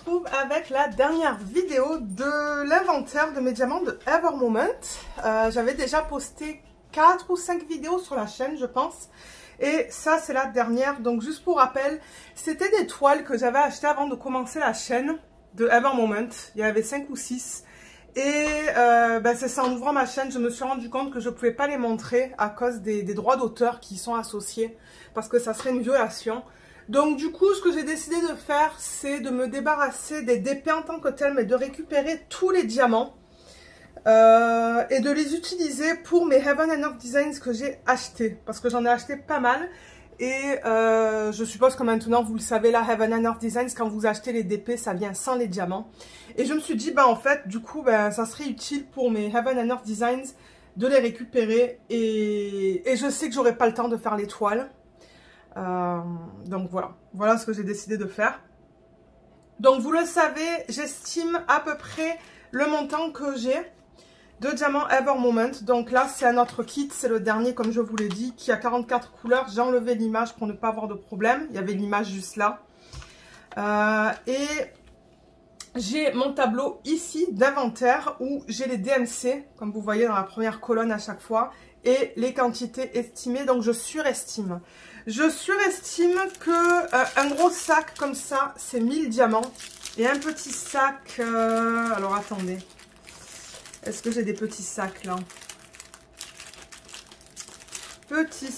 retrouve avec la dernière vidéo de l'inventaire de mes diamants de Ever Moment. J'avais déjà posté 4 ou 5 vidéos sur la chaîne, je pense. Et ça, c'est la dernière. Donc, juste pour rappel, c'était des toiles que j'avais achetées avant de commencer la chaîne de Ever Moment. Il y en avait 5 ou 6. Et c'est ça, en ouvrant ma chaîne, je me suis rendu compte que je ne pouvais pas les montrer à cause des droits d'auteur qui y sont associés. Parce que ça serait une violation. Donc du coup, ce que j'ai décidé de faire, c'est de me débarrasser des DP en tant que tel, mais de récupérer tous les diamants et de les utiliser pour mes Heaven and Earth Designs que j'ai achetés. Parce que j'en ai acheté pas mal. Et je suppose que maintenant, vous le savez, la Heaven and Earth Designs, quand vous achetez les DP, ça vient sans les diamants. Et je me suis dit, en fait, du coup, ça serait utile pour mes Heaven and Earth Designs de les récupérer. Et je sais que j'aurai pas le temps de faire les toiles. Donc voilà ce que j'ai décidé de faire. Donc vous le savez, j'estime à peu près le montant que j'ai de diamants Ever Moment. Donc là c'est un autre kit, c'est le dernier comme je vous l'ai dit, qui a 44 couleurs. J'ai enlevé l'image pour ne pas avoir de problème, il y avait l'image juste là. Et j'ai mon tableau ici d'inventaire où j'ai les DMC, comme vous voyez dans la première colonne à chaque fois, et les quantités estimées, donc je surestime. Je surestime que un gros sac comme ça, c'est 1000 diamants. Et un petit sac... alors attendez. Est-ce que j'ai des petits sacs là? Petit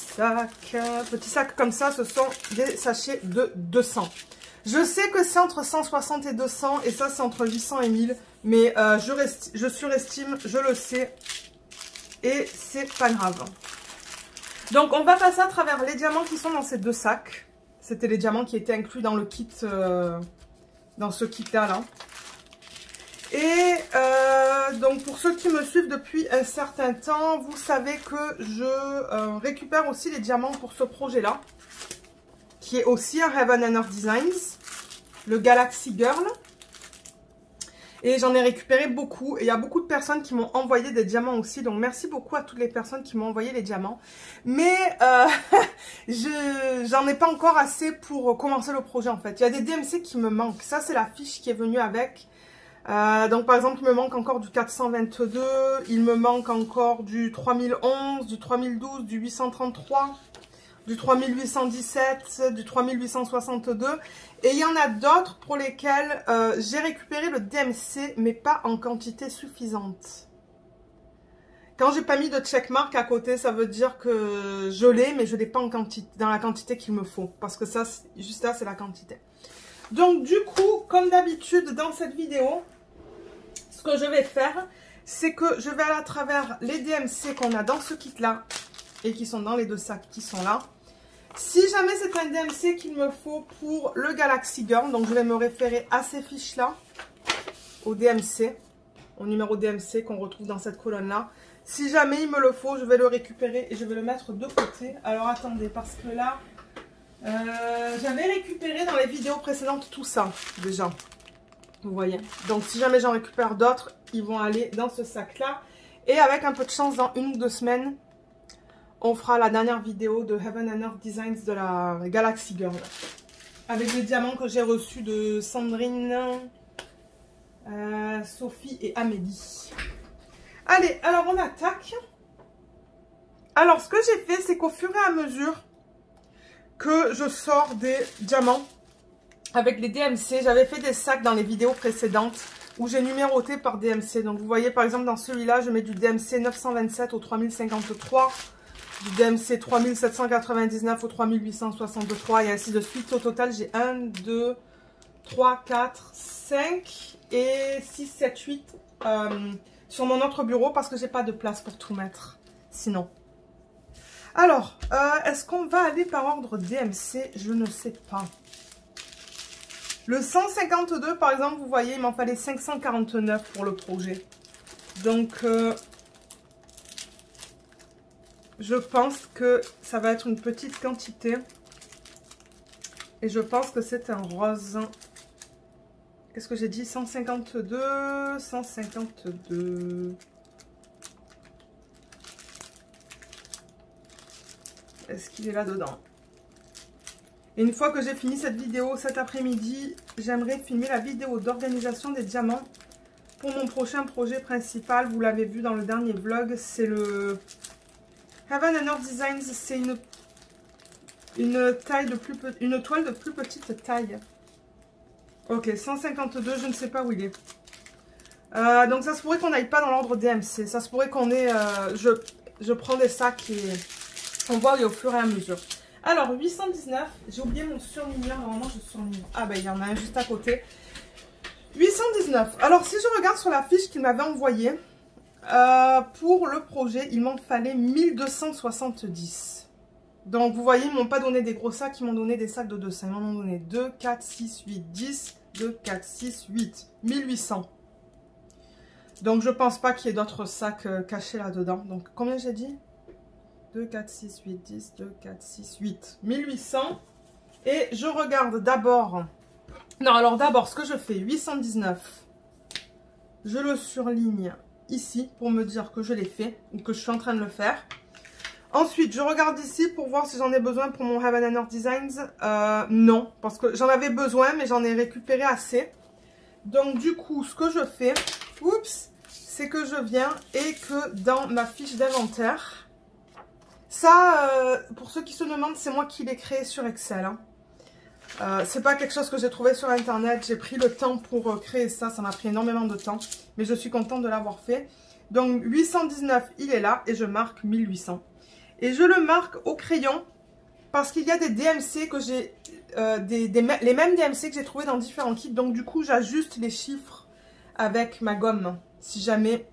sac comme ça, ce sont des sachets de 200. Je sais que c'est entre 160 et 200 et ça c'est entre 800 et 1000. Mais je surestime, je le sais. Et c'est pas grave. Donc on va passer à travers les diamants qui sont dans ces deux sacs. C'était les diamants qui étaient inclus dans le kit, dans ce kit là. Et donc pour ceux qui me suivent depuis un certain temps, vous savez que je récupère aussi les diamants pour ce projet là. Qui est aussi un Heaven and Earth Designs, le Galaxy Girl. Et j'en ai récupéré beaucoup. Et il y a beaucoup de personnes qui m'ont envoyé des diamants aussi. Donc merci beaucoup à toutes les personnes qui m'ont envoyé les diamants. Mais j'en ai pas encore assez pour commencer le projet en fait. Il y a des DMC qui me manquent. Ça c'est la fiche qui est venue avec. Donc par exemple il me manque encore du 422. Il me manque encore du 3011, du 3012, du 833. Du 3817, du 3862 et il y en a d'autres pour lesquels j'ai récupéré le DMC mais pas en quantité suffisante. Quand j'ai pas mis de checkmark à côté, ça veut dire que je l'ai mais je l'ai pas en quantité, dans la quantité qu'il me faut parce que ça, juste là c'est la quantité. Donc du coup, comme d'habitude dans cette vidéo, ce que je vais faire, c'est que je vais aller à travers les DMC qu'on a dans ce kit là et qui sont dans les deux sacs qui sont là. Si jamais c'est un DMC qu'il me faut pour le Galaxy Girl, donc je vais me référer à ces fiches-là, au DMC, au numéro DMC qu'on retrouve dans cette colonne-là. Si jamais il me le faut, je vais le récupérer et je vais le mettre de côté. Alors attendez, parce que là, j'avais récupéré dans les vidéos précédentes tout ça, déjà. Vous voyez. Donc si jamais j'en récupère d'autres, ils vont aller dans ce sac-là. Et avec un peu de chance, dans 1 ou 2 semaines... on fera la dernière vidéo de Heaven and Earth Designs de la Galaxy Girl. Avec les diamants que j'ai reçus de Sandrine, Sophie et Amélie. Allez, alors on attaque. Alors ce que j'ai fait, c'est qu'au fur et à mesure que je sors des diamants avec les DMC, j'avais fait des sacs dans les vidéos précédentes où j'ai numéroté par DMC. Donc vous voyez par exemple dans celui-là, je mets du DMC 927 au 3053. Du DMC 3799 au 3863 et ainsi de suite. Au total, j'ai 1, 2, 3, 4, 5 et 6, 7, 8 sur mon autre bureau parce que j'ai pas de place pour tout mettre. Sinon. Alors, est-ce qu'on va aller par ordre DMC? Je ne sais pas. Le 152, par exemple, vous voyez, il m'en fallait 549 pour le projet. Donc... je pense que ça va être une petite quantité. Et je pense que c'est un rose. Qu'est-ce que j'ai dit? 152. 152. Est-ce qu'il est là-dedans? Et une fois que j'ai fini cette vidéo cet après-midi, j'aimerais filmer la vidéo d'organisation des diamants pour mon prochain projet principal. Vous l'avez vu dans le dernier vlog, c'est le Heaven and Earth Designs. C'est une toile de plus petite taille. Ok, 152, je ne sais pas où il est. Donc ça se pourrait qu'on n'aille pas dans l'ordre DMC. Ça se pourrait qu'on ait... je prends des sacs et on voit au fur et à mesure. Alors, 819, j'ai oublié mon surligneur. Normalement, je surligne. Ah ben, il y en a un juste à côté. 819. Alors, si je regarde sur la fiche qu'il m'avait envoyée, pour le projet, il m'en fallait 1270. Donc, vous voyez, ils ne m'ont pas donné des gros sacs, ils m'ont donné des sacs de 200. Ils m'en ont donné 2, 4, 6, 8, 10, 2, 4, 6, 8. 1800. Donc, je pense pas qu'il y ait d'autres sacs cachés là-dedans. Donc, combien j'ai dit ? 2, 4, 6, 8, 10, 2, 4, 6, 8. 1800. Et je regarde d'abord... Non, alors d'abord, ce que je fais, 819. Je le surligne ici pour me dire que je l'ai fait ou que je suis en train de le faire. Ensuite, je regarde ici pour voir si j'en ai besoin pour mon Heaven and Earth Designs. Non, parce que j'en avais besoin, mais j'en ai récupéré assez. Donc, du coup, ce que je fais, oups, c'est que je viens et que dans ma fiche d'inventaire... Ça, pour ceux qui se demandent, c'est moi qui l'ai créé sur Excel. Hein. C'est pas quelque chose que j'ai trouvé sur Internet. J'ai pris le temps pour créer ça. Ça m'a pris énormément de temps. Mais je suis contente de l'avoir fait. Donc, 819, il est là. Et je marque 1800. Et je le marque au crayon. Parce qu'il y a des DMC que j'ai... les mêmes DMC que j'ai trouvé dans différents kits. Donc, du coup, j'ajuste les chiffres avec ma gomme. Si jamais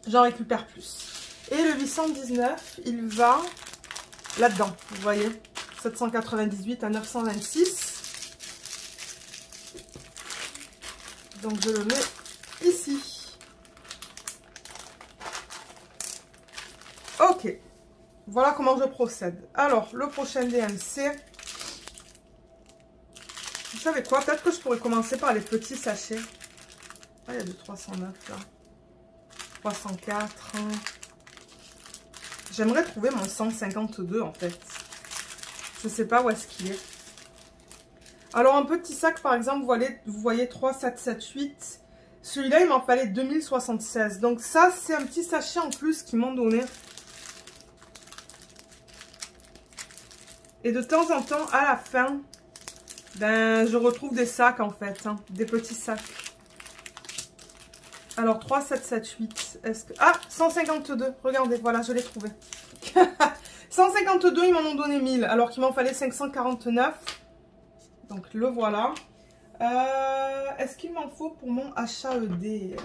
j'en récupère plus. Et le 819, il va là-dedans, vous voyez, 798 à 926. Donc je le mets ici. Ok, voilà comment je procède. Alors, le prochain DMC, vous savez quoi, peut-être que je pourrais commencer par les petits sachets. Ah, il y a du 309 là. 304... J'aimerais trouver mon 152 en fait. Je sais pas où est-ce qu'il est. Alors un petit sac par exemple, vous voyez 3, 7, 7, 8. Celui-là il m'en fallait 2076. Donc ça c'est un petit sachet en plus qu'ils m'ont donné. Et de temps en temps à la fin, ben je retrouve des sacs en fait. Hein, des petits sacs. Alors 3, 7, 7, 8. Est-ce que... Ah, 152. Regardez, voilà, je l'ai trouvé. 152, ils m'en ont donné 1000. Alors qu'il m'en fallait 549. Donc le voilà. Est-ce qu'il m'en faut pour mon HAED?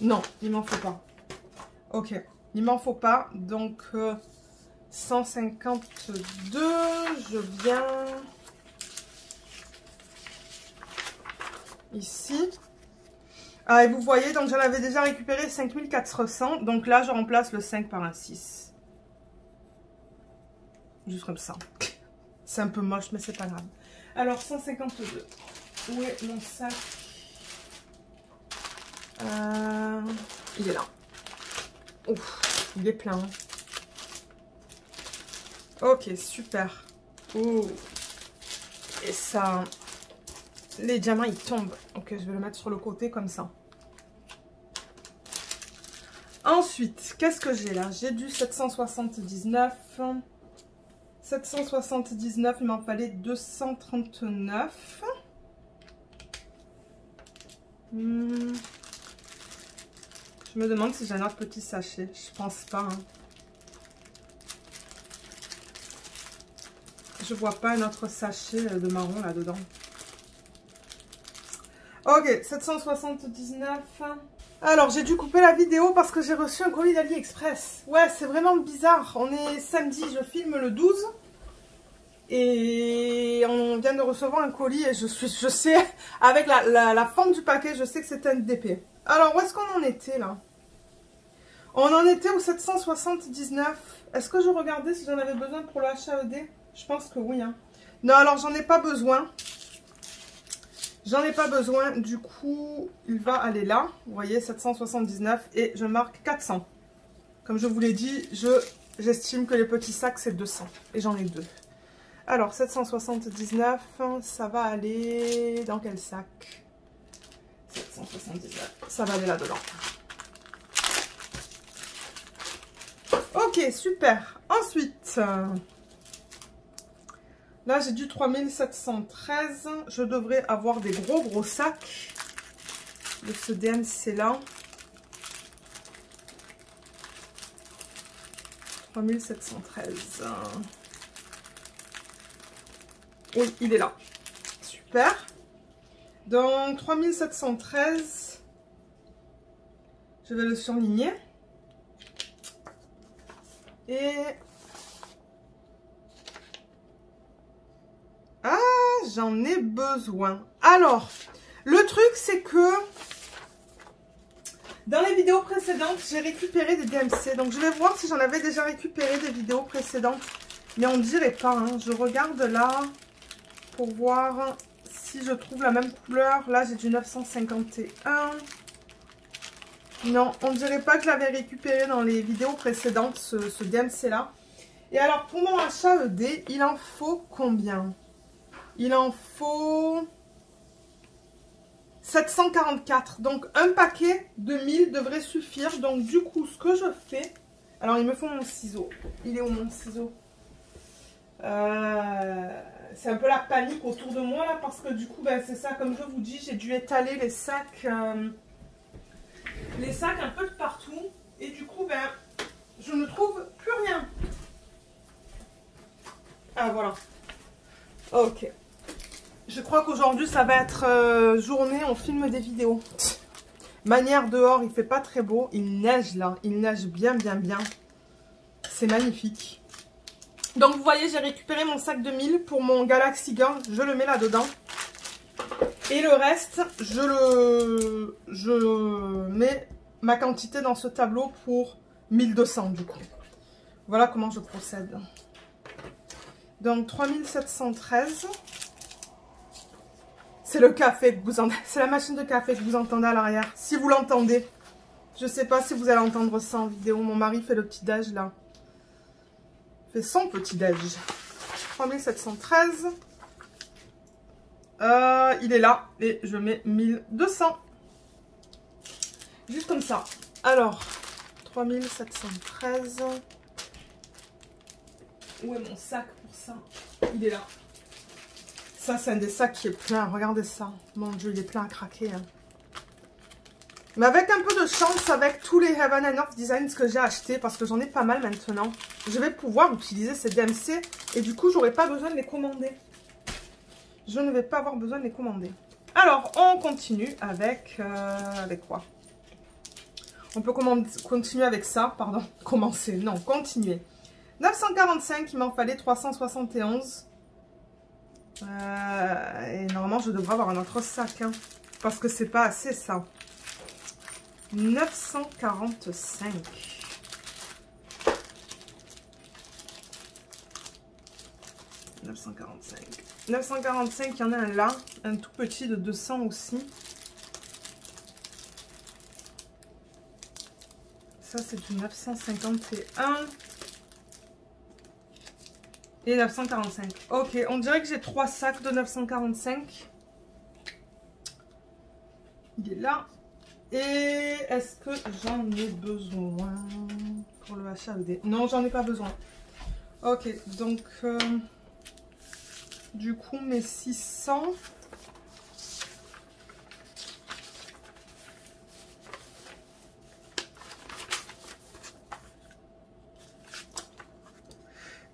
Non, il m'en faut pas. Ok, il m'en faut pas. Donc 152, je viens... ici. Ah, et vous voyez, donc j'en avais déjà récupéré 5400. Donc là, je remplace le 5 par un 6. Juste comme ça. C'est un peu moche, mais c'est pas grave. Alors, 152. Où est mon sac? Il est là. Ouf, il est plein. Ok, super. Oh. Et ça... Les diamants, ils tombent. Ok, je vais le mettre sur le côté comme ça. Ensuite, qu'est-ce que j'ai là? J'ai du 779. 779, il m'en fallait 239. Je me demande si j'ai un autre petit sachet. Je pense pas. Hein. Je vois pas un autre sachet de marron là-dedans. Ok, 779. Alors, j'ai dû couper la vidéo parce que j'ai reçu un colis d'AliExpress. Ouais, c'est vraiment bizarre. On est samedi, je filme le 12. Et on vient de recevoir un colis et je sais, avec la forme du paquet, je sais que c'est un DP. Alors, où est-ce qu'on en était là? On en était au 779. Est-ce que je regardais si j'en avais besoin pour le HAED? Je pense que oui. Hein. Non, alors j'en ai pas besoin. J'en ai pas besoin, du coup, il va aller là. Vous voyez, 779 et je marque 400. Comme je vous l'ai dit, je j'estime que les petits sacs, c'est 200. Et j'en ai 2. Alors, 779, ça va aller dans quel sac? 779, ça va aller là-dedans. Ok, super. Ensuite, là, j'ai du 3713. Je devrais avoir des gros sacs de ce DMC-là. 3713. Oui, il est là. Super. Donc, 3713. Je vais le surligner. Et... ah, j'en ai besoin. Alors, le truc, c'est que dans les vidéos précédentes, j'ai récupéré des DMC. Donc, je vais voir si j'en avais déjà récupéré des vidéos précédentes. Mais on ne dirait pas. Hein. Je regarde là pour voir si je trouve la même couleur. Là, j'ai du 951. Non, on ne dirait pas que je l'avais récupéré dans les vidéos précédentes, ce DMC-là. Et alors, pour mon achat ED, il en faut combien? Il en faut 744. Donc, un paquet de 1000 devrait suffire. Donc, du coup, ce que je fais... alors, il me faut mon ciseau. Il est où mon ciseau? C'est un peu la panique autour de moi, là, parce que du coup, ben, c'est ça, comme je vous dis, j'ai dû étaler les sacs un peu de partout. Et du coup, ben, je ne trouve plus rien. Ah, voilà. Ok. Je crois qu'aujourd'hui, ça va être journée, on filme des vidéos. Manière dehors, il fait pas très beau. Il neige là. Il neige bien. C'est magnifique. Donc, vous voyez, j'ai récupéré mon sac de 1000 pour mon Galaxy Girl. Je le mets là-dedans. Et le reste, je mets ma quantité dans ce tableau pour 1200 du coup. Voilà comment je procède. Donc, 3713. C'est le café que vous entendez. C'est la machine de café que vous entendez à l'arrière. Si vous l'entendez. Je sais pas si vous allez entendre ça en vidéo. Mon mari fait le petit déj là. Fait son petit déj. 3713. Il est là. Et je mets 1200. Juste comme ça. Alors, 3713. Où est mon sac pour ça? Il est là. Ça, c'est un des sacs qui est plein. Regardez ça. Mon Dieu, il est plein à craquer. Hein. Mais avec un peu de chance, avec tous les Heaven and Earth Designs que j'ai achetés, parce que j'en ai pas mal maintenant, je vais pouvoir utiliser ces DMC et du coup, j'aurai pas besoin de les commander. Je ne vais pas avoir besoin de les commander. Alors, on continue avec... avec quoi? On peut continuer avec ça, pardon. Commencer, non, continuer. 945, il m'en fallait 371. Et normalement, je devrais avoir un autre sac, hein, parce que c'est pas assez, ça. 945. 945, il y en a un là, un tout petit de 200 aussi. Ça, c'est du 951. Et 945. Ok, on dirait que j'ai 3 sacs de 945. Il est là. Et est-ce que j'en ai besoin pour le HAED? Non, j'en ai pas besoin. Ok, donc du coup mes 600.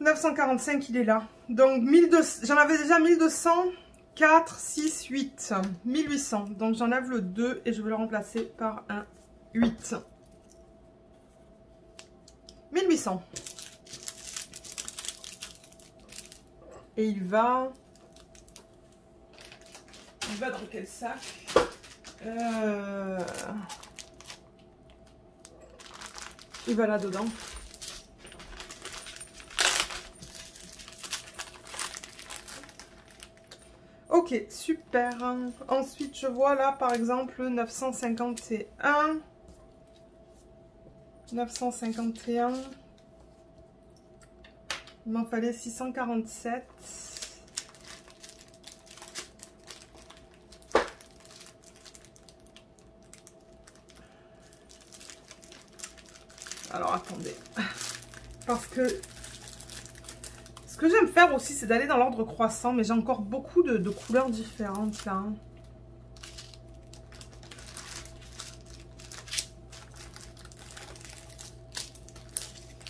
« 945, il est là. Donc, 1200, j'en avais déjà 1200, 4, 6, 8. 1800. Donc, j'enlève le 2 et je vais le remplacer par un 8. 1800. Et il va dans quel sac? Il va là-dedans. Ok, super. Ensuite, je vois là, par exemple, 951. 951. Il m'en fallait 647. Alors, attendez. Parce que ce que j'aime faire aussi, c'est d'aller dans l'ordre croissant. Mais j'ai encore beaucoup de couleurs différentes là.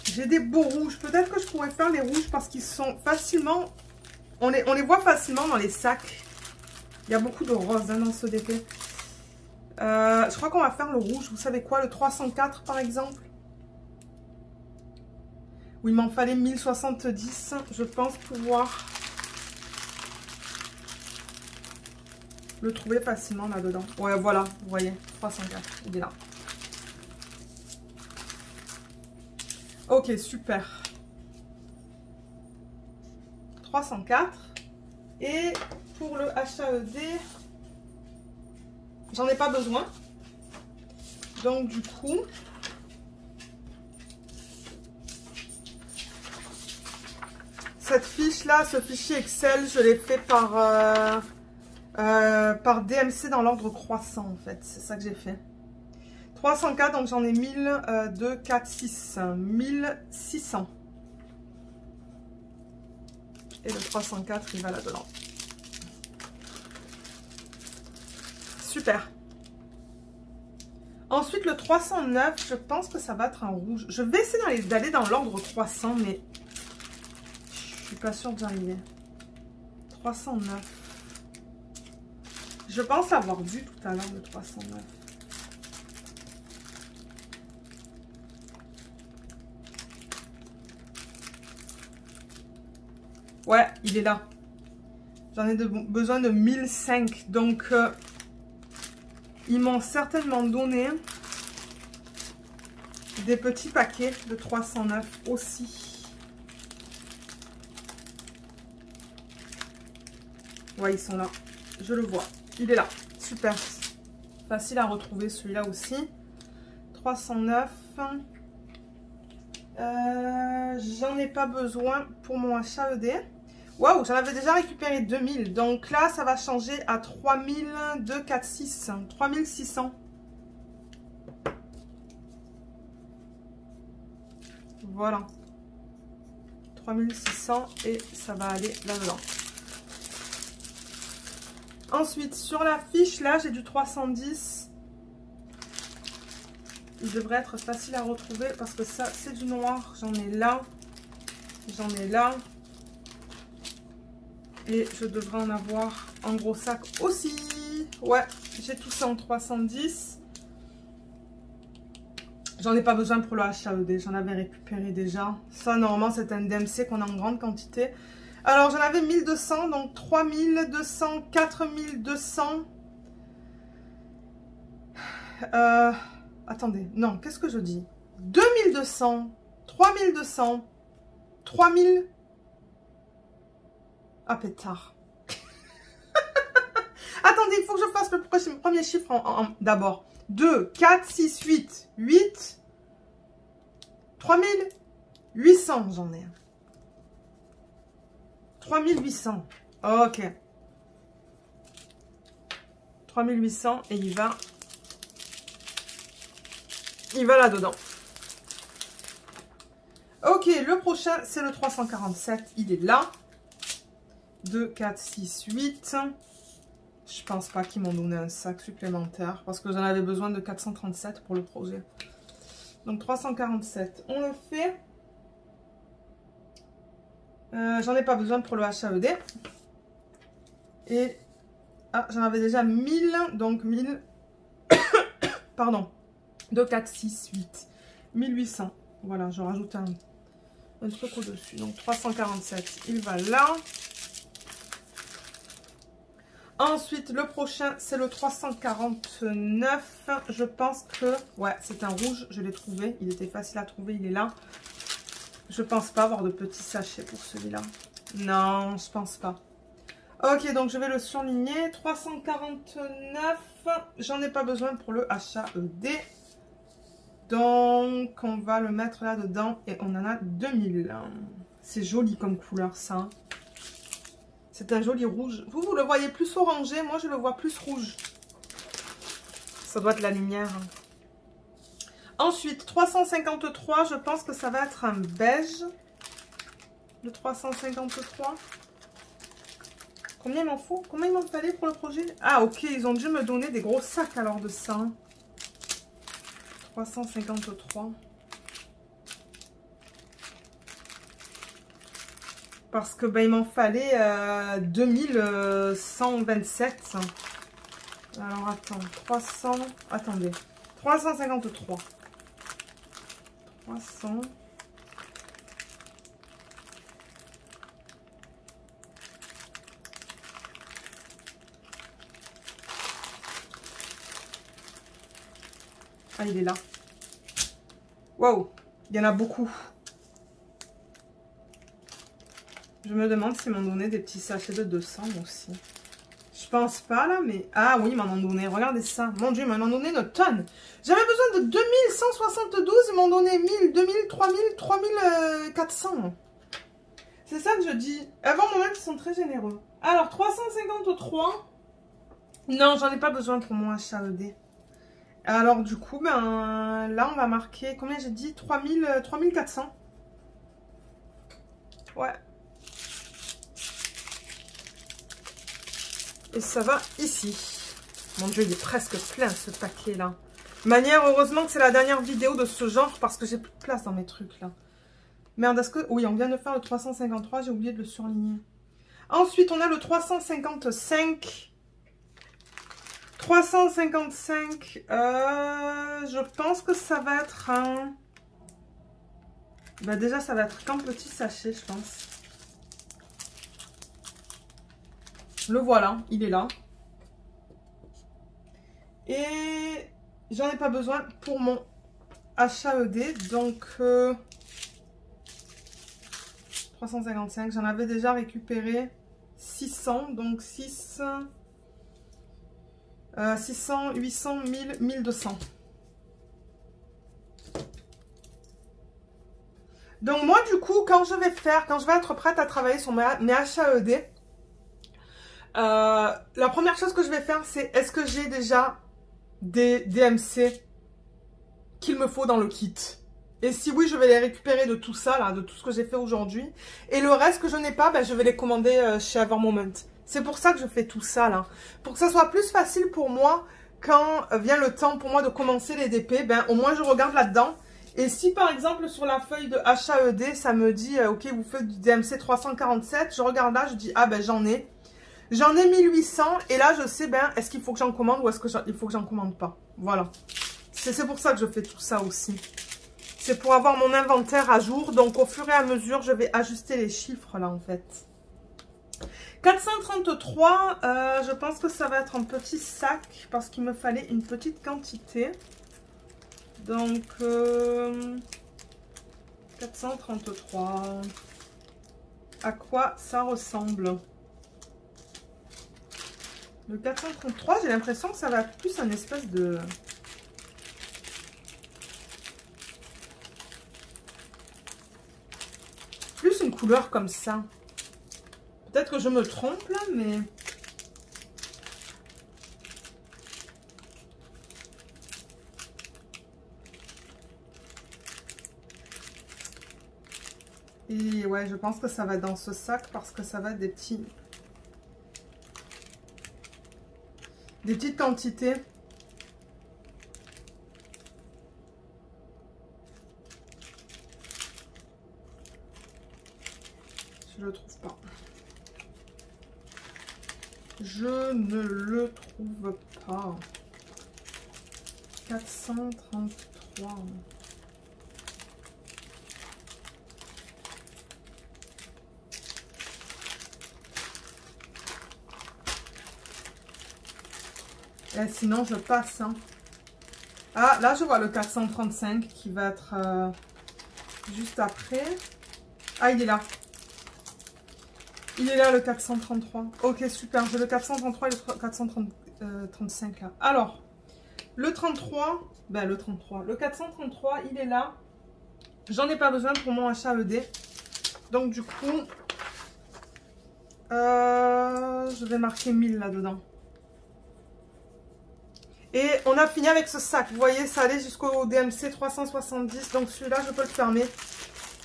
J'ai des beaux rouges. Peut-être que je pourrais faire les rouges parce qu'ils sont facilement... On les voit facilement dans les sacs. Il y a beaucoup de roses hein, dans ce DP. Je crois qu'on va faire le rouge. Vous savez quoi? Le 304 par exemple. Oui, il m'en fallait 1070. Je pense pouvoir le trouver facilement là-dedans. Ouais, voilà. Vous voyez. 304. Il est là. Ok, super. 304. Et pour le HAED, j'en ai pas besoin. Donc du coup, cette fiche-là, ce fichier Excel, je l'ai fait par DMC dans l'ordre croissant en fait. C'est ça que j'ai fait. 304, donc j'en ai 1000, 2, 4, 6, 1600. Et le 304, il va là-dedans. Super. Ensuite, le 309, je pense que ça va être un rouge. Je vais essayer d'aller dans l'ordre croissant, mais je suis pas sûre d'y arriver. 309. Je pense l'avoir vu tout à l'heure, le 309. Ouais, il est là. J'en ai besoin de 1005. Donc, ils m'ont certainement donné des petits paquets de 309 aussi. Ouais, ils sont là. Je le vois. Il est là. Super. Facile à retrouver celui-là aussi. 309. J'en ai pas besoin pour mon HAED. Waouh, j'en avais déjà récupéré 2000. Donc là, ça va changer à 3002, 4, 6. 3600. Voilà. 3600 et ça va aller là-dedans. Ensuite, sur la fiche, là, j'ai du 310. Il devrait être facile à retrouver parce que ça, c'est du noir. J'en ai là. J'en ai là. Et je devrais en avoir en gros sac aussi. Ouais, j'ai tout ça en 310. J'en ai pas besoin pour le HAED. J'en avais récupéré déjà. Ça, normalement, c'est un DMC qu'on a en grande quantité. Alors, j'en avais 1200. Donc, 3200, 4200. Attendez. Non, qu'est-ce que je dis? 2200, 3200, 3000... Ah, pétard. Attendez, il faut que je fasse le premier chiffre d'abord. 2, 4, 6, 8. 8. 3800, j'en ai. 3800. Ok. 3800 et il va là-dedans. Ok, le prochain, c'est le 347. Il est là. 2, 4, 6, 8. Je pense pas qu'ils m'ont donné un sac supplémentaire parce que j'en avais besoin de 437 pour le projet. Donc 347. On le fait. J'en ai pas besoin pour le HAED. Et ah, j'en avais déjà 1000. Donc 1000. Pardon. 2, 4, 6, 8. 1800. Voilà, je rajoute un truc au-dessus. Donc 347. Il va là. Ensuite, le prochain, c'est le 349. Je pense que... Ouais, c'est un rouge. Je l'ai trouvé. Il était facile à trouver. Il est là. Je pense pas avoir de petits sachets pour celui-là. Non, je pense pas. Ok, donc je vais le surligner. 349. J'en ai pas besoin pour le HAED. Donc, on va le mettre là-dedans. Et on en a 2000. C'est joli comme couleur, ça. C'est un joli rouge. Vous, vous le voyez plus orangé. Moi, je le vois plus rouge. Ça doit être la lumière. Ensuite, 353, je pense que ça va être un beige. Le 353. Combien il m'en faut? Combien il m'en fallait pour le projet? Ah, ok, ils ont dû me donner des gros sacs alors de ça. 353. Parce que ben, il m'en fallait 2127. Alors, attends, 300... Attendez. 353. 300... Ah, il est là. Waouh, il y en a beaucoup. Je me demande s'ils m'ont donné des petits sachets de 200 aussi. Je pense pas là, mais... Ah oui, ils m'en ont donné. Regardez ça. Mon Dieu, ils m'en ont donné une tonne. J'avais besoin de 2172. Ils m'ont donné 1000, 2000, 3000, 3400. C'est ça que je dis. Avant le moment, ils sont très généreux. Alors, 353. Non, j'en ai pas besoin pour mon HAED. Alors, du coup, ben là, on va marquer... Combien j'ai dit? 3400. Ouais. Et ça va ici. Mon Dieu, il est presque plein ce paquet là. Manière, heureusement que c'est la dernière vidéo de ce genre parce que j'ai plus de place dans mes trucs là. Merde, est-ce que... Oui, on vient de faire le 353, j'ai oublié de le surligner. Ensuite, on a le 355. 355, je pense que ça va être un... Bah déjà, ça va être qu'un petit sachet, je pense. Le voilà, il est là. Et j'en ai pas besoin pour mon HAED. Donc, 355, j'en avais déjà récupéré 600. Donc, 600, 800, 1000, 1200. Donc, moi, du coup, quand je vais être prête à travailler sur mes HAED, la première chose que je vais faire, c'est est-ce que j'ai déjà des DMC qu'il me faut dans le kit? Et si oui, je vais les récupérer de tout ça, là, de tout ce que j'ai fait aujourd'hui. Et le reste que je n'ai pas, ben, je vais les commander chez Evermoment. C'est pour ça que je fais tout ça, là. Pour que ça soit plus facile pour moi, quand vient le temps pour moi de commencer les DP, ben, au moins je regarde là-dedans. Et si par exemple sur la feuille de HAED, ça me dit, ok, vous faites du DMC 347, je regarde là, je dis, ah ben j'en ai. J'en ai 1800 et là je sais, ben, est-ce qu'il faut que j'en commande ou est-ce qu'il faut que j'en commande pas. Voilà. C'est pour ça que je fais tout ça aussi. C'est pour avoir mon inventaire à jour. Donc au fur et à mesure, je vais ajuster les chiffres là en fait. 433, je pense que ça va être un petit sac parce qu'il me fallait une petite quantité. Donc 433. À quoi ça ressemble? Le 433, j'ai l'impression que ça va être plus un espèce de... Plus une couleur comme ça. Peut-être que je me trompe là, mais... Et ouais, je pense que ça va dans ce sac parce que ça va être des petits... Des petites quantités. Je le trouve pas. Je ne le trouve pas. 433. Et sinon, je passe. Hein. Ah, là, je vois le 435 qui va être juste après. Ah, il est là. Il est là, le 433. Ok, super. J'ai le 433 et le 435 là. Alors, le 33, ben le 33. Le 433, il est là. J'en ai pas besoin pour mon HAED. Donc du coup, je vais marquer 1000 là-dedans. Et on a fini avec ce sac. Vous voyez, ça allait jusqu'au DMC 370. Donc celui-là, je peux le fermer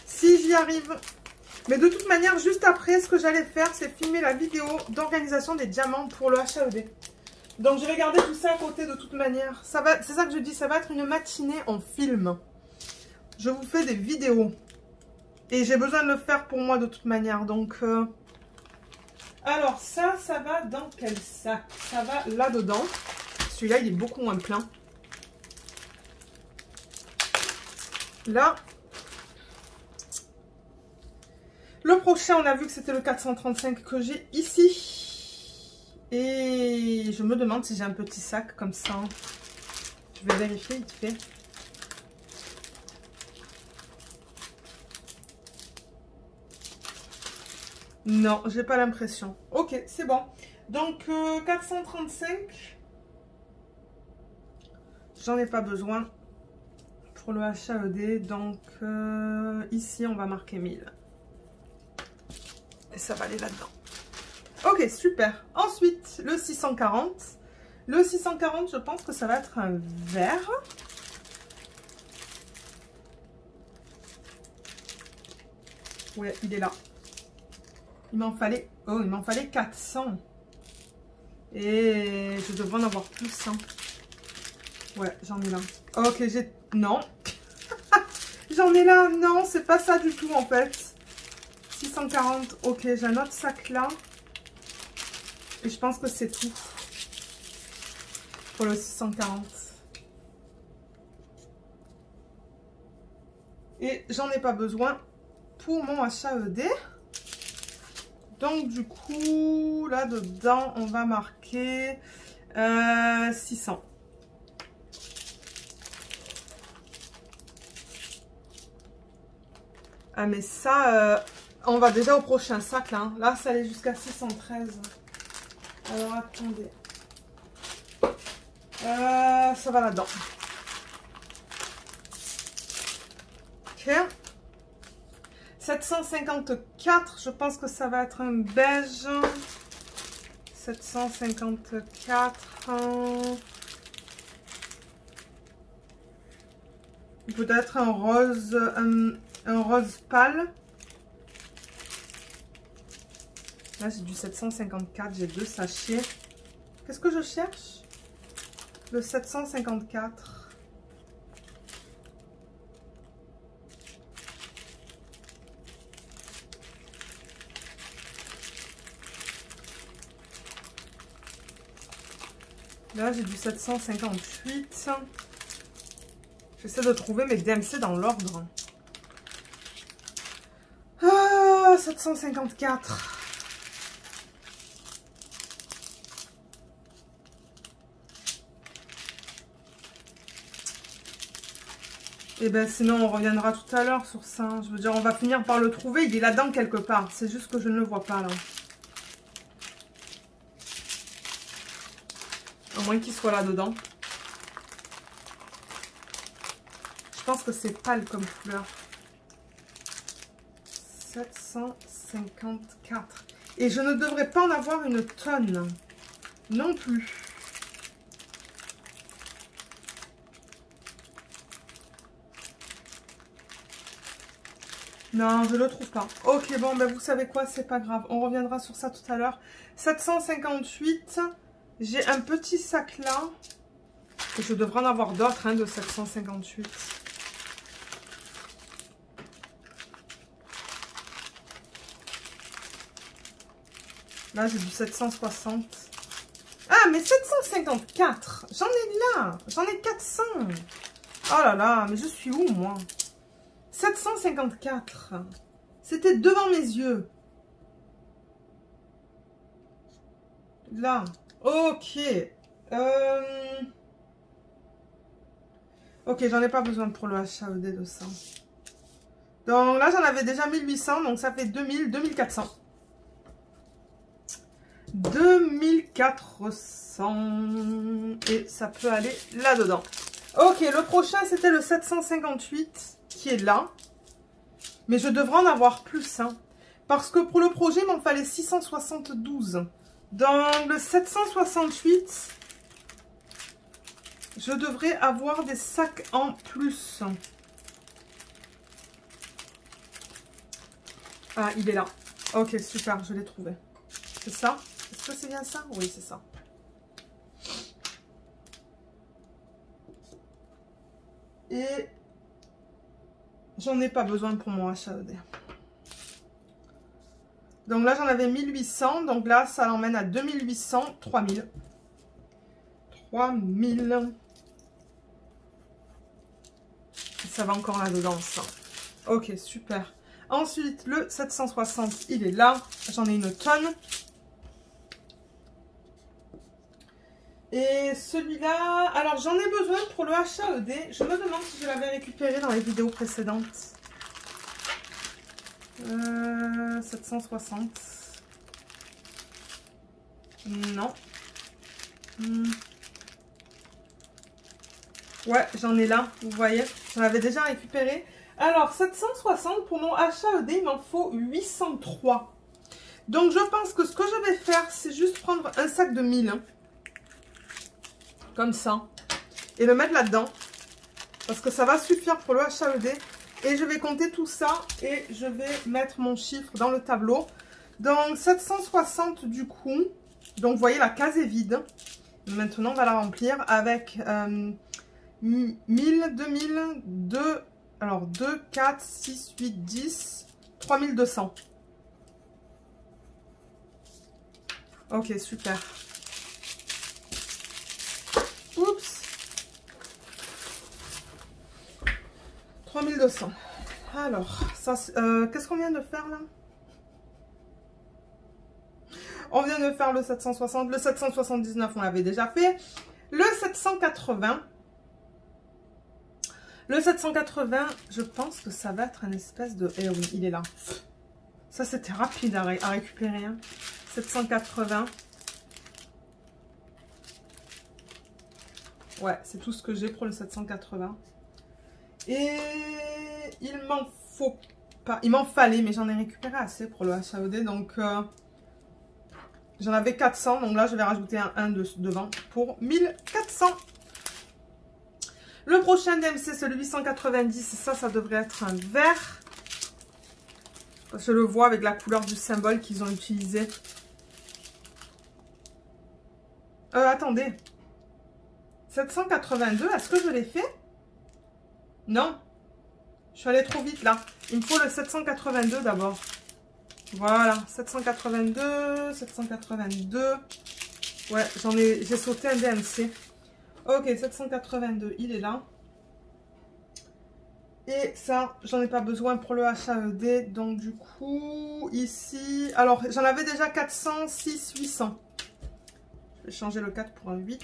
si j'y arrive. Mais de toute manière, juste après, ce que j'allais faire, c'est filmer la vidéo d'organisation des diamants pour le HAED. Donc je vais garder tout ça à côté de toute manière. C'est ça que je dis, ça va être une matinée en film. Je vous fais des vidéos. Et j'ai besoin de le faire pour moi de toute manière. Donc, alors ça va dans quel sac? Ça va là-dedans. Celui-là, il est beaucoup moins plein. Là. Le prochain, on a vu que c'était le 435 que j'ai ici. Et je me demande si j'ai un petit sac comme ça. Je vais vérifier vite fait. Non, j'ai pas l'impression. Ok, c'est bon. Donc, 435. J'en ai pas besoin pour le HAED. Donc, ici, on va marquer 1000. Et ça va aller là-dedans. Ok, super. Ensuite, le 640. Le 640, je pense que ça va être un vert. Ouais, il est là. Il m'en fallait... Oh, il m'en fallait 400. Et je devrais en avoir plus. Hein. Ouais, j'en ai là. Ok, j'ai... Non. J'en ai là. Non, c'est pas ça du tout, en fait. 640. Ok, j'ai un autre sac là. Et je pense que c'est tout. Pour le 640. Et j'en ai pas besoin pour mon HAED. Donc, du coup, là-dedans, on va marquer 600. Ah, mais ça, on va déjà au prochain sac, là. Là, ça allait jusqu'à 613. Alors, attendez. Ça va là-dedans. Ok. 754, je pense que ça va être un beige. 754. Peut-être un rose, un rose pâle. Là, j'ai du 754, j'ai 2 sachets. Qu'est-ce que je cherche? Le 754. Là, j'ai du 758. J'essaie de trouver mes DMC dans l'ordre. Ah, 754. Et ben sinon, on reviendra tout à l'heure sur ça. Je veux dire, on va finir par le trouver. Il est là-dedans quelque part. C'est juste que je ne le vois pas là. À moins qu'il soit là-dedans. Je pense que c'est pâle comme couleur. 754. Et je ne devrais pas en avoir une tonne. Non plus. Non, je ne le trouve pas. Ok, bon, ben vous savez quoi, c'est pas grave. On reviendra sur ça tout à l'heure. 758. J'ai un petit sac là. Et je devrais en avoir d'autres hein, de 758. Là, j'ai du 760. Ah, mais 754. J'en ai là. J'en ai 400. Oh là là, mais je suis où, moi? 754. C'était devant mes yeux. Là. Ok. Ok, j'en ai pas besoin pour le HAED de ça. Donc là, j'en avais déjà 1800. Donc ça fait 2000, 2400. 2400. Et ça peut aller là-dedans. Ok, le prochain, c'était le 758 qui est là. Mais je devrais en avoir plus, hein. Parce que pour le projet, il m'en fallait 672. Dans le 768, je devrais avoir des sacs en plus. Ah, il est là. Ok, super, je l'ai trouvé. C'est ça? Est-ce que c'est bien ça? Oui, c'est ça. Et j'en ai pas besoin pour mon HAED. Donc là, j'en avais 1800. Donc là, ça l'emmène à 2800, 3000. 3000. Ça va encore là-dedans, ça. Ok, super. Ensuite, le 760, il est là. J'en ai une tonne. Et celui-là, alors j'en ai besoin pour le HAED. Je me demande si je l'avais récupéré dans les vidéos précédentes. 760. Non. Ouais, j'en ai là, vous voyez. J'en avais déjà récupéré. Alors, 760 pour mon HAED, il m'en faut 803. Donc, je pense que ce que je vais faire, c'est juste prendre un sac de 1000. Hein, comme ça. Et le mettre là-dedans. Parce que ça va suffire pour le HAED. Et je vais compter tout ça. Et je vais mettre mon chiffre dans le tableau. Donc, 760 du coup. Donc, vous voyez, la case est vide. Maintenant, on va la remplir avec 1000, 2000, 2... Alors, 2, 4, 6, 8, 10, 3200. Ok, super. Oups. 3200. Alors, ça, qu'est-ce qu'on vient de faire là? On vient de faire le 760. Le 779, on l'avait déjà fait. Le 780. Le 780, je pense que ça va être une espèce de... Eh oui, il est là. Ça, c'était rapide à récupérer. Hein. 780. Ouais, c'est tout ce que j'ai pour le 780. Et il m'en faut pas... Il m'en fallait, mais j'en ai récupéré assez pour le HAED. Donc, j'en avais 400. Donc là, je vais rajouter un 1 devant pour 1400. Le prochain DMC, c'est le 890. Ça devrait être un vert. Je le vois avec la couleur du symbole qu'ils ont utilisé. Attendez. 782, est-ce que je l'ai fait? Non. Je suis allée trop vite là. Il me faut le 782 d'abord. Voilà. 782, 782. Ouais, j'ai sauté un DMC. Ok, 782, il est là. Et ça, j'en ai pas besoin pour le HAED. Donc, du coup, ici... Alors, j'en avais déjà 400, 6, 800. Je vais changer le 4 pour un 8.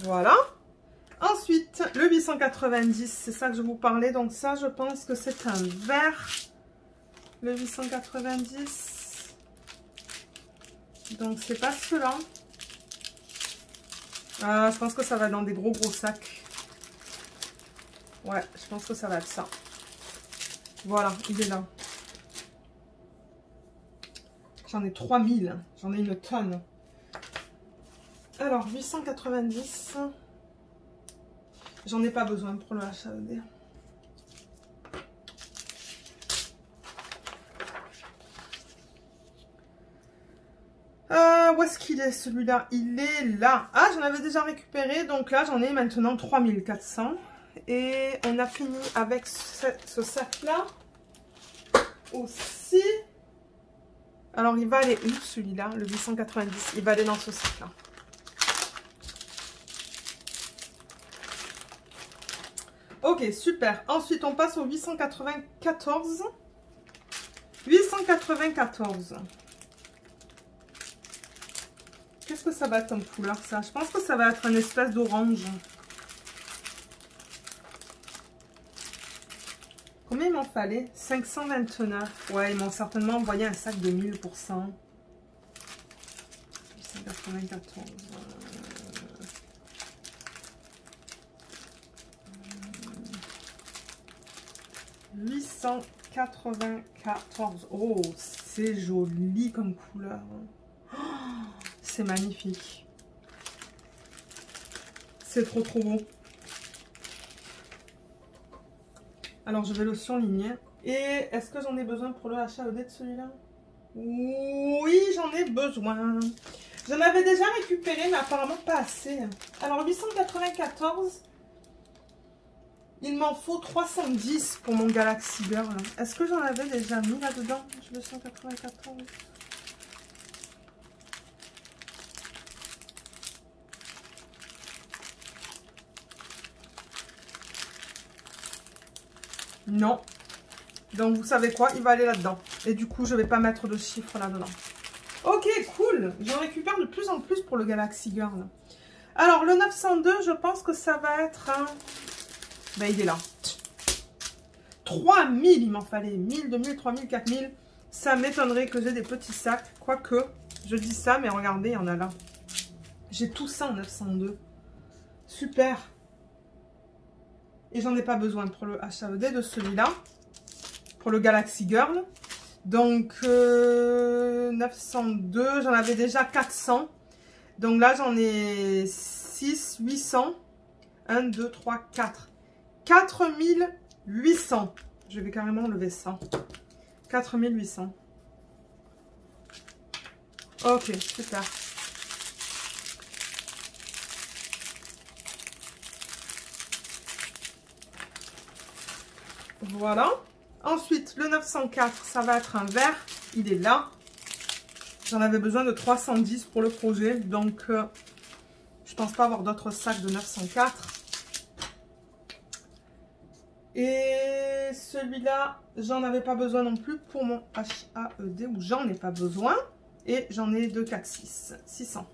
Voilà. Ensuite, le 890, c'est ça que je vous parlais. Donc, ça, je pense que c'est un vert. Le 890... Donc, c'est pas cela. Je pense que ça va dans des gros sacs. Ouais, je pense que ça va être ça. Voilà, il est là. J'en ai 3000. J'en ai une tonne. Alors, 890. J'en ai pas besoin pour le HAED. Où est-ce qu'il est celui-là? Il est là. Ah, j'en avais déjà récupéré. Donc là, j'en ai maintenant 3400. Et on a fini avec ce sac-là aussi. Alors, il va aller où celui-là? Le 890. Il va aller dans ce sac-là. Ok, super. Ensuite, on passe au 894. 894. Qu'est-ce que ça va être comme couleur, ça? Je pense que ça va être une espèce d'orange. Combien il m'en fallait? 529. Ouais, ils m'ont certainement envoyé un sac de 1000 pour ça. 894. 994. Oh, c'est joli comme couleur. Oh, c'est magnifique. C'est trop beau. Alors, je vais le surligner. Et est-ce que j'en ai besoin pour le HAED de celui-là? Oui, j'en ai besoin. J'en avais déjà récupéré, mais apparemment pas assez. Alors, 894. Il m'en faut 310 pour mon Galaxy Girl. Est-ce que j'en avais déjà mis là-dedans? 294. Non. Donc, vous savez quoi? Il va aller là-dedans. Et du coup, je ne vais pas mettre de chiffres là-dedans. Ok, cool. J'en récupère de plus en plus pour le Galaxy Girl. Alors, le 902, je pense que ça va être un... Ben, il est là. 3000, il m'en fallait. 1000, 2000, 3000, 4000. Ça m'étonnerait que j'ai des petits sacs. Quoique, je dis ça, mais regardez, il y en a là. J'ai tout ça en 902. Super. Et j'en ai pas besoin pour le HAED de celui-là. Pour le Galaxy Girl. Donc, 902, j'en avais déjà 400. Donc là, j'en ai 6, 800. 1, 2, 3, 4. 4800. Je vais carrément enlever ça. 4800. Ok, super. Voilà. Ensuite, le 904, ça va être un vert. Il est là. J'en avais besoin de 310 pour le projet. Donc, je pense pas avoir d'autres sacs de 904. Et celui-là, j'en avais pas besoin non plus pour mon HAED. Ou j'en ai pas besoin. Et j'en ai 2, 4, 6. 600.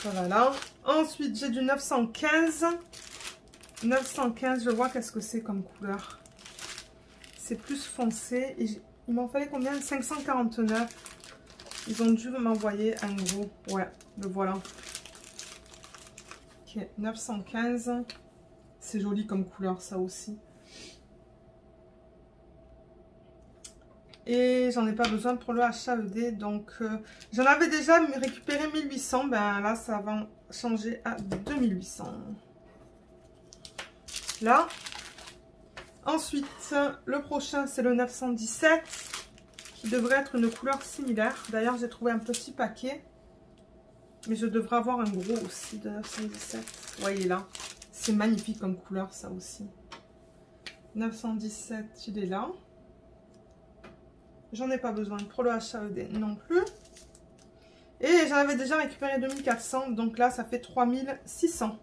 Voilà. Ensuite, j'ai du 915. 915, je vois qu'est-ce que c'est comme couleur. C'est plus foncé. Et il m'en fallait combien? 549. Ils ont dû m'envoyer un gros. Ouais, le voilà. Ok, 915. C'est joli comme couleur, ça aussi. Et j'en ai pas besoin pour le HAED. Donc, j'en avais déjà récupéré 1800. Ben là, ça va changer à 2800. Là. Ensuite, le prochain, c'est le 917, qui devrait être une couleur similaire. D'ailleurs, j'ai trouvé un petit paquet, mais je devrais avoir un gros aussi de 917. Vous voyez là, c'est magnifique comme couleur, ça aussi. 917, il est là. J'en ai pas besoin pour le HAED non plus. Et j'en avais déjà récupéré 2400, donc là, ça fait 3600.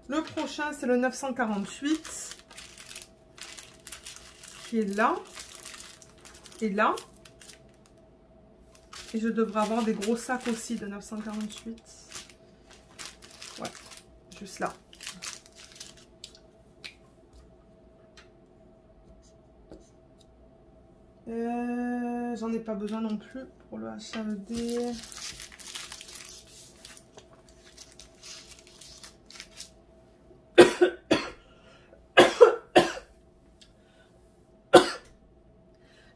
Le prochain, c'est le 948, qui est là, et là. Et je devrais avoir des gros sacs aussi de 948. Ouais, juste là. J'en ai pas besoin non plus pour le HAED.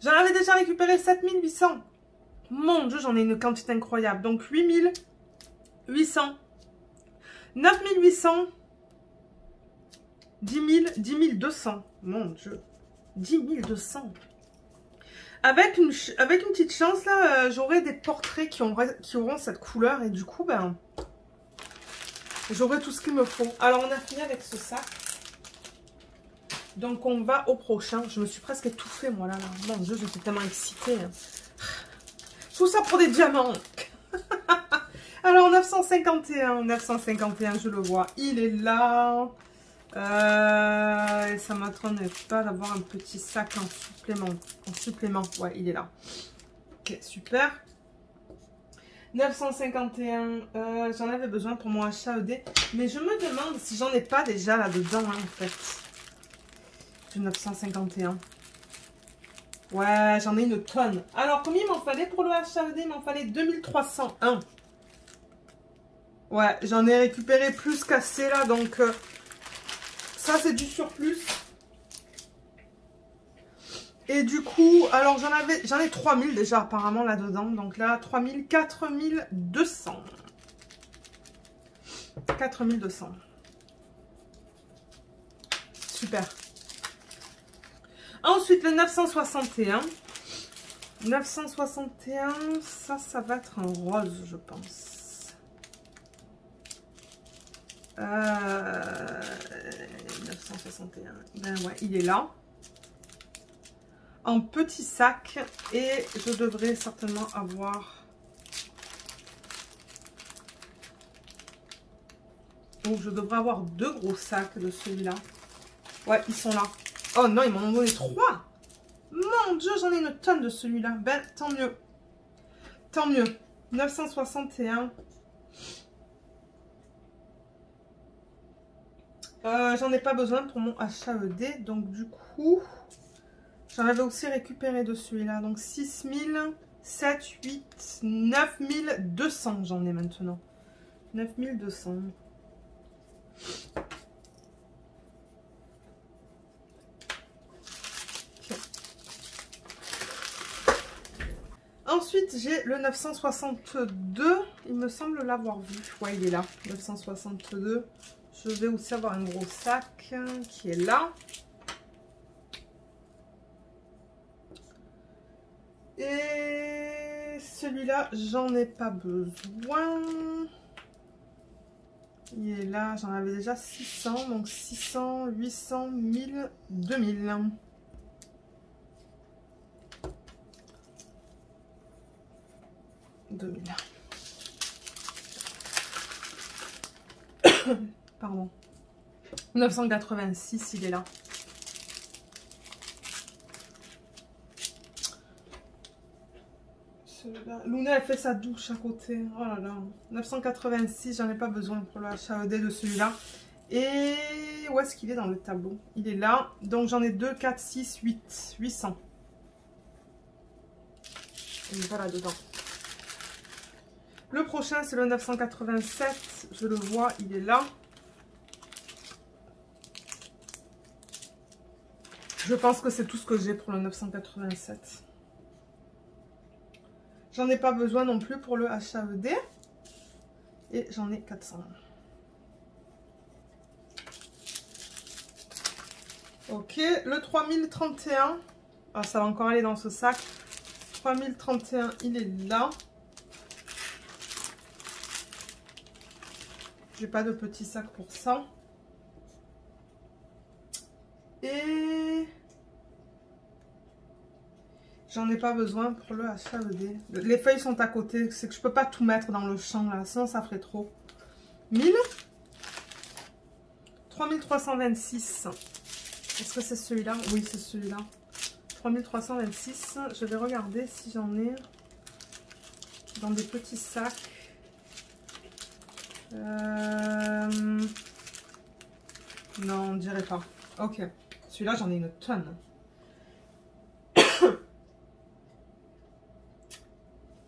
J'en avais déjà récupéré 7800. Mon Dieu, j'en ai une quantité incroyable. Donc 8800, 9800, 10 200. Mon Dieu, 10 200. Avec une petite chance, là, j'aurai des portraits qui auront cette couleur. Et du coup, ben, j'aurai tout ce qu'il me faut. Alors, on a fini avec ce sac. Donc, on va au prochain. Je me suis presque étouffée, moi, là. Mon Dieu, je suis tellement excitée. Tout ça pour des diamants. Alors, 951, je le vois. Il est là. Et ça ne m'attendait pas d'avoir un petit sac en supplément. Ouais, il est là. Ok, super. 951, j'en avais besoin pour mon HAED. Mais je me demande si j'en ai pas déjà là-dedans, hein, en fait. Du 951. Ouais, j'en ai une tonne. Alors, combien il m'en fallait pour le HAED? Il m'en fallait 2301. Ouais, j'en ai récupéré plus qu'assez là, donc ça c'est du surplus. Et du coup, alors j'en ai 3000 déjà apparemment là-dedans. Donc là, 3000, 4200. 4200. Super. Ensuite, le 961. 961, ça va être un rose, je pense. 961. Ben ouais, il est là. En petit sac. Et je devrais certainement avoir... Donc, je devrais avoir 2 gros sacs de celui-là. Ouais, ils sont là. Oh non, ils m'en ont donné 3. Mon Dieu, j'en ai une tonne de celui-là. Ben, tant mieux. Tant mieux. 961. J'en ai pas besoin pour mon HAED. Donc, du coup, j'en avais aussi récupéré de celui-là. Donc, 6000, 7, 8, 9200. J'en ai maintenant. 9200. Ensuite, j'ai le 962. Il me semble l'avoir vu. Ouais, il est là. 962. Je vais aussi avoir un gros sac qui est là. Et celui-là, j'en ai pas besoin. Il est là. J'en avais déjà 600. Donc 600, 800, 1000, 2000. 2000. Pardon. 986, il est là. Luna, elle fait sa douche à côté. Oh là là. 986, j'en ai pas besoin pour le HAED de celui-là. Et où est-ce qu'il est dans le tableau? Il est là. Donc j'en ai 2, 4, 6, 8. 800. Et voilà dedans. Le prochain, c'est le 987. Je le vois, il est là. Je pense que c'est tout ce que j'ai pour le 987. J'en ai pas besoin non plus pour le HAED. Et j'en ai 400. Ok, le 3031. Ah, ça va encore aller dans ce sac. 3031, il est là. J'ai pas de petit sac pour ça. Et j'en ai pas besoin pour le HAED. Les feuilles sont à côté. C'est que je peux pas tout mettre dans le champ là. Sinon ça ferait trop. 1000. 3326. Est-ce que c'est celui-là? Oui, c'est celui-là. 3326. Je vais regarder si j'en ai dans des petits sacs. Non, on dirait pas. Ok. Celui-là, j'en ai une tonne.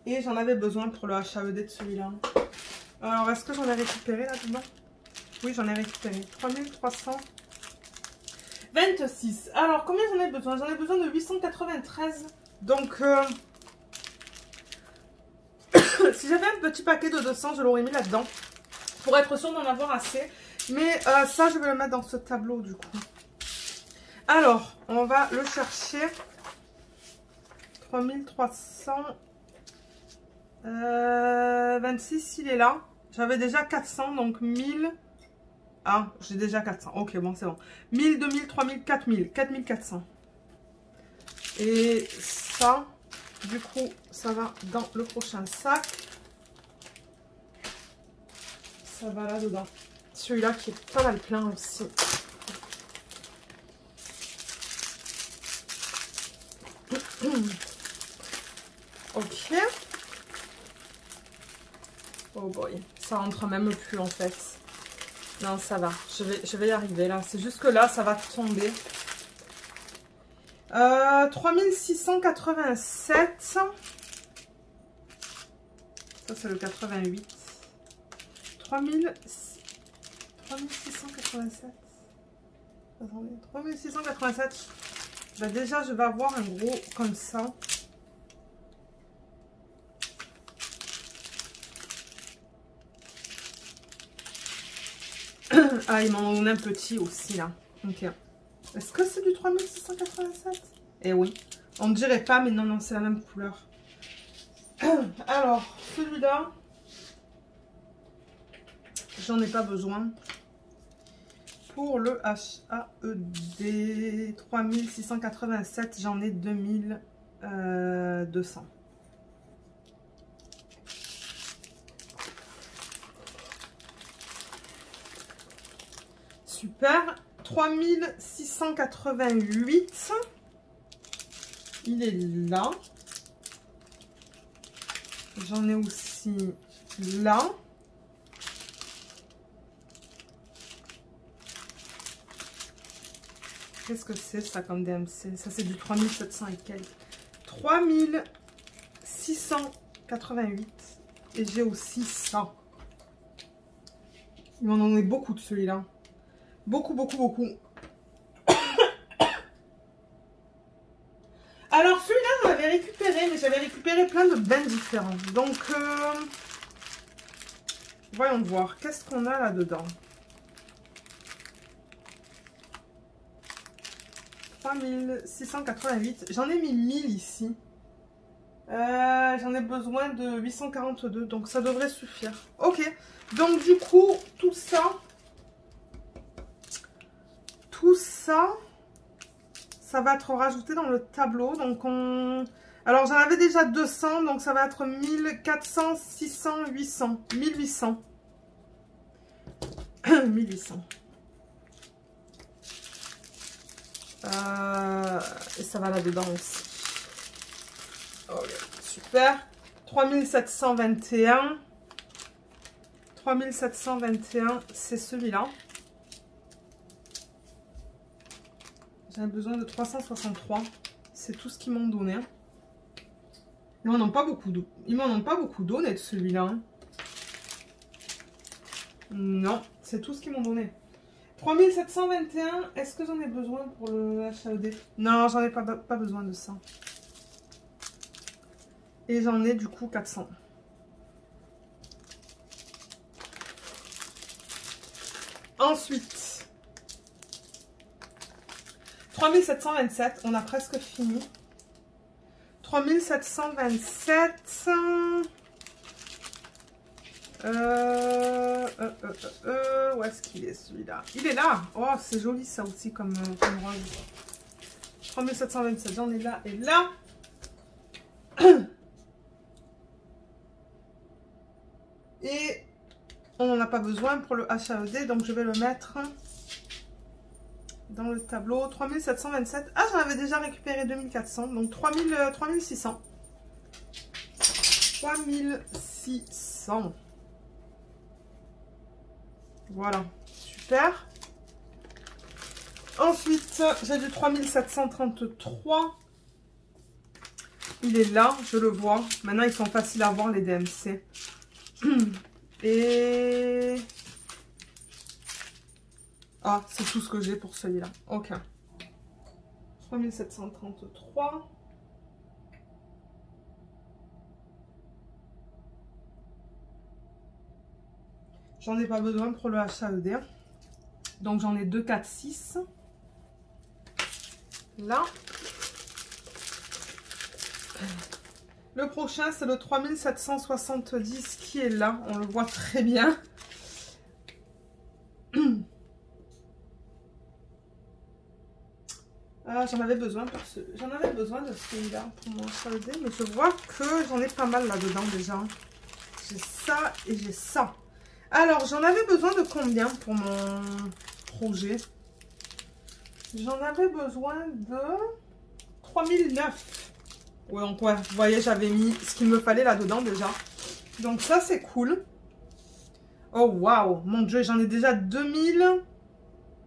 Et j'en avais besoin pour le HAED de celui-là. Alors, est-ce que j'en ai récupéré là-dedans? Oui, j'en ai récupéré. 3326. Alors, combien j'en ai besoin? J'en ai besoin de 893. Donc, si j'avais un petit paquet de 200, je l'aurais mis là-dedans. Pour être sûr d'en avoir assez. Mais ça, je vais le mettre dans ce tableau du coup. Alors, on va le chercher. 3326, il est là. J'avais déjà 400, donc 1000. Ah, j'ai déjà 400. Ok, bon, c'est bon. 1000, 2000, 3000, 4000. 4400. Et ça, du coup, ça va dans le prochain sac. Ça va là-dedans. Celui-là qui est pas mal plein aussi. Ok. Oh boy. Ça rentre même plus en fait. Non, ça va. Je vais y arriver là. C'est juste que là, ça va tomber. 3687. Ça, c'est le 88. 3687. Attendez, 3687. Bah déjà, je vais avoir un gros comme ça. Ah, ils m'en ont un petit aussi, là. Ok. Est-ce que c'est du 3687? Eh oui. On ne dirait pas, mais non, non, c'est la même couleur. Alors, celui-là, j'en ai pas besoin. Pour le HAED 3687, j'en ai 2200. Super. 3688. Il est là. J'en ai aussi là. Qu'est-ce que c'est ça comme DMC? Ça c'est du 3700 et quelques. 3688. Et j'ai aussi ça. Il m'en en est beaucoup de celui-là. Beaucoup, beaucoup, beaucoup. Alors celui-là, je l'avais récupéré, mais j'avais récupéré plein de bains différents. Donc, voyons voir. Qu'est-ce qu'on a là-dedans? 3688. J'en ai mis 1000 ici. J'en ai besoin de 842, donc ça devrait suffire. Ok, donc du coup, tout ça, ça va être rajouté dans le tableau. Donc alors j'en avais déjà 200, donc ça va être 1400, 600, 800, 1800. 1800. Et ça va là-dedans aussi. Ok, super. 3721. 3721, c'est celui-là. J'avais besoin de 363. C'est tout ce qu'ils m'ont donné. Ils m'en ont pas beaucoup donné de celui-là. Non, c'est tout ce qu'ils m'ont donné. 3721, est-ce que j'en ai besoin pour le HAED? Non, j'en ai pas besoin de ça. Et j'en ai du coup 400. Ensuite, 3727, on a presque fini. 3727... où est-ce qu'il est celui-là? Il est là. Oh, c'est joli ça aussi comme rose. 3727, j'en ai là et là. Et on n'en a pas besoin pour le HAED, donc je vais le mettre dans le tableau. 3727. Ah, j'en avais déjà récupéré 2400, donc 3600. 3600. Voilà, super. Ensuite, j'ai du 3733. Il est là, je le vois. Maintenant, ils sont faciles à voir, les DMC. Et... ah, c'est tout ce que j'ai pour celui-là. Ok. 3733. J'en ai pas besoin pour le HAED. Donc j'en ai 2, 4, 6. Là. Le prochain, c'est le 3770 qui est là. On le voit très bien. Ah, j'en avais besoin de celui-là pour mon HAED. Mais je vois que j'en ai pas mal là-dedans déjà. J'ai ça et j'ai ça. Alors, j'en avais besoin de combien pour mon projet? J'en avais besoin de 3009. Ouais, donc ouais, vous voyez, j'avais mis ce qu'il me fallait là-dedans déjà. Donc ça, c'est cool. Oh, waouh! Mon Dieu, j'en ai déjà 2000.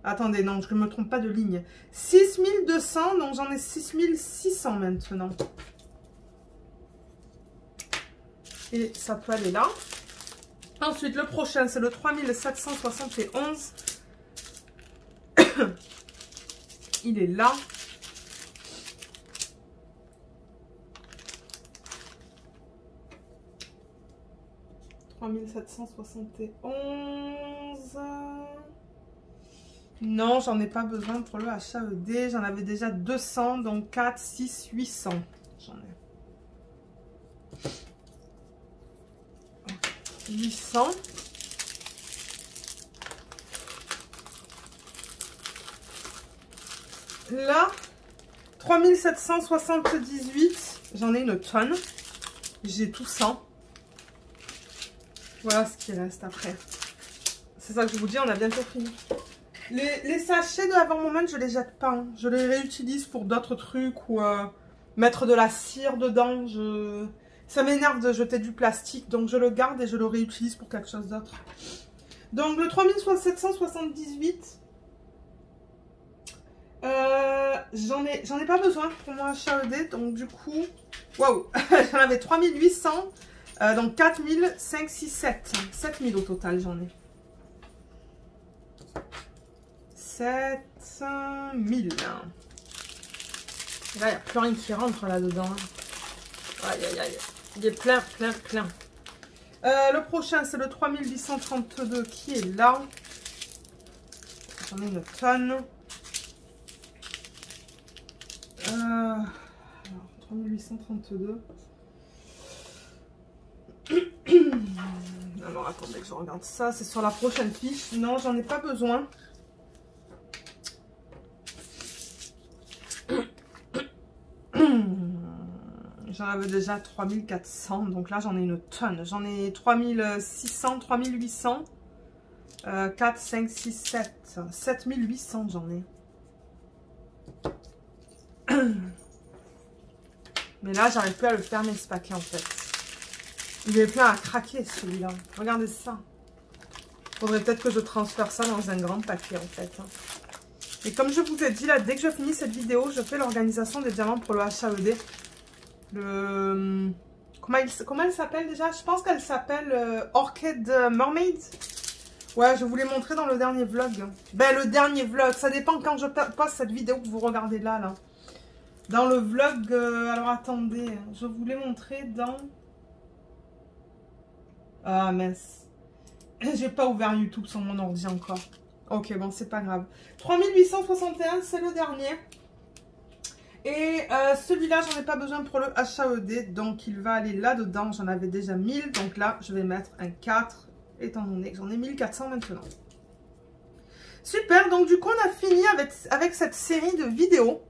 Attendez, non, je ne me trompe pas de ligne. 6200, donc j'en ai 6600 maintenant. Et ça peut aller là. Ensuite, le prochain, c'est le 3771. Il est là. « 3771. Non, j'en ai pas besoin pour le HAED. J'en avais déjà 200, donc 4, 6, 800. J'en ai. 800. Là, 3778. J'en ai une tonne. J'ai tout 100. Voilà ce qui reste après. C'est ça que je vous dis, on a bientôt fini. Les sachets de Avant Moment, je les jette pas. Hein. Je les réutilise pour d'autres trucs ou mettre de la cire dedans. Ça m'énerve de jeter du plastique, donc je le garde et je le réutilise pour quelque chose d'autre. Donc le 3778, j'en ai pas besoin pour mon HAED, donc du coup, waouh, j'en avais 3800, donc 4000, 5, 6, 7. 7000 au total, j'en ai. 7000. Là, il n'y a plus rien qui rentre là-dedans. Aïe, aïe, aïe. Il est plein, plein, plein. Le prochain, c'est le 3832 qui est là. J'en ai une tonne. Alors, 3832. Alors, attendez que je regarde ça. C'est sur la prochaine fiche. Non, j'en ai pas besoin. J'en avais déjà 3400, donc là j'en ai une tonne. J'en ai 3600, 3800, 4, 5, 6, 7, 7800 j'en ai. Mais là j'arrive plus à le fermer ce paquet en fait. Il est plein à craquer celui-là. Regardez ça. Faudrait peut-être que je transfère ça dans un grand paquet en fait. Et comme je vous ai dit là, dès que je finis cette vidéo, je fais l'organisation des diamants pour le HAED. Comment elle s'appelle déjà? Je pense qu'elle s'appelle Orchid Mermaid. Ouais, je vous l'ai montré dans le dernier vlog. Ben, le dernier vlog, ça dépend quand je poste cette vidéo que vous regardez là. Dans le vlog, alors attendez, je vous l'ai montré dans... Ah mince. J'ai pas ouvert YouTube sur mon ordi encore. Ok, bon, c'est pas grave. 3861, c'est le dernier. Et celui-là, j'en ai pas besoin pour le HAED, donc il va aller là-dedans. J'en avais déjà 1000, donc là, je vais mettre un 4, étant donné que j'en ai 1400 maintenant. Super, donc du coup, on a fini avec cette série de vidéos.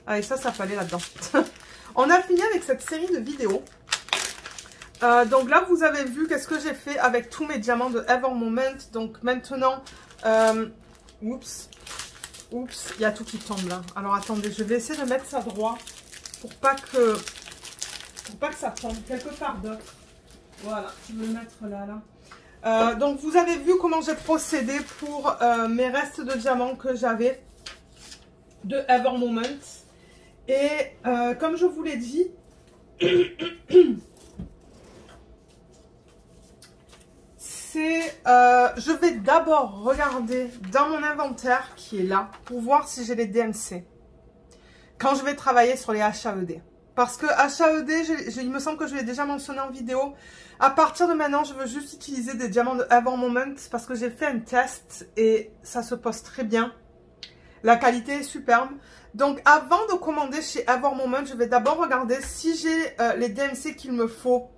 Ah, et ça fallait là-dedans. On a fini avec cette série de vidéos. Donc là, vous avez vu qu'est-ce que j'ai fait avec tous mes diamants de Ever Moment. Donc maintenant, oups, il y a tout qui tombe là. Alors attendez, je vais essayer de mettre ça droit pour pas que ça tombe quelque part d'autre. Voilà, je vais le mettre là. Donc vous avez vu comment j'ai procédé pour mes restes de diamants que j'avais de Ever Moment. Et comme je vous l'ai dit, je vais d'abord regarder dans mon inventaire qui est là pour voir si j'ai les DMC quand je vais travailler sur les HAED. Parce que HAED, il me semble que je l'ai déjà mentionné en vidéo. À partir de maintenant, je veux juste utiliser des diamants de Ever Moment parce que j'ai fait un test et ça se pose très bien. La qualité est superbe. Donc avant de commander chez Ever Moment, je vais d'abord regarder si j'ai les DMC qu'il me faut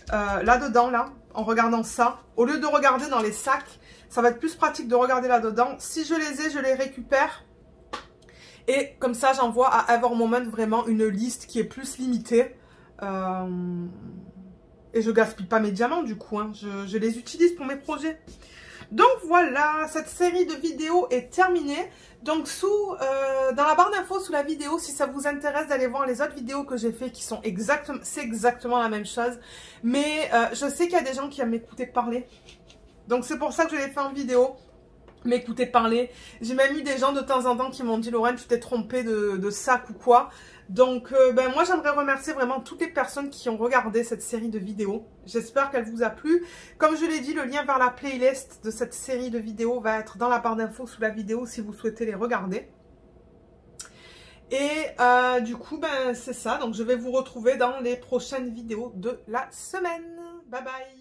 là-dedans, en regardant ça. Au lieu de regarder dans les sacs, ça va être plus pratique de regarder là-dedans. Si je les ai, je les récupère. Et comme ça, j'envoie à Ever Moment vraiment une liste qui est plus limitée. Et je gaspille pas mes diamants du coup. Hein. Je les utilise pour mes projets. Donc voilà, cette série de vidéos est terminée. Donc dans la barre d'infos sous la vidéo, si ça vous intéresse d'aller voir les autres vidéos que j'ai fait qui sont exactement la même chose. Mais je sais qu'il y a des gens qui aiment m'écouter parler. Donc c'est pour ça que je l'ai fait en vidéo. M'écouter parler. J'ai même eu des gens de temps en temps qui m'ont dit Lorraine, tu t'es trompée de sac ou quoi. Donc ben, moi j'aimerais remercier vraiment toutes les personnes qui ont regardé cette série de vidéos. J'espère qu'elle vous a plu. Comme je l'ai dit, le lien vers la playlist de cette série de vidéos va être dans la barre d'infos sous la vidéo si vous souhaitez les regarder. Et du coup ben c'est ça, donc je vais vous retrouver dans les prochaines vidéos de la semaine. Bye bye.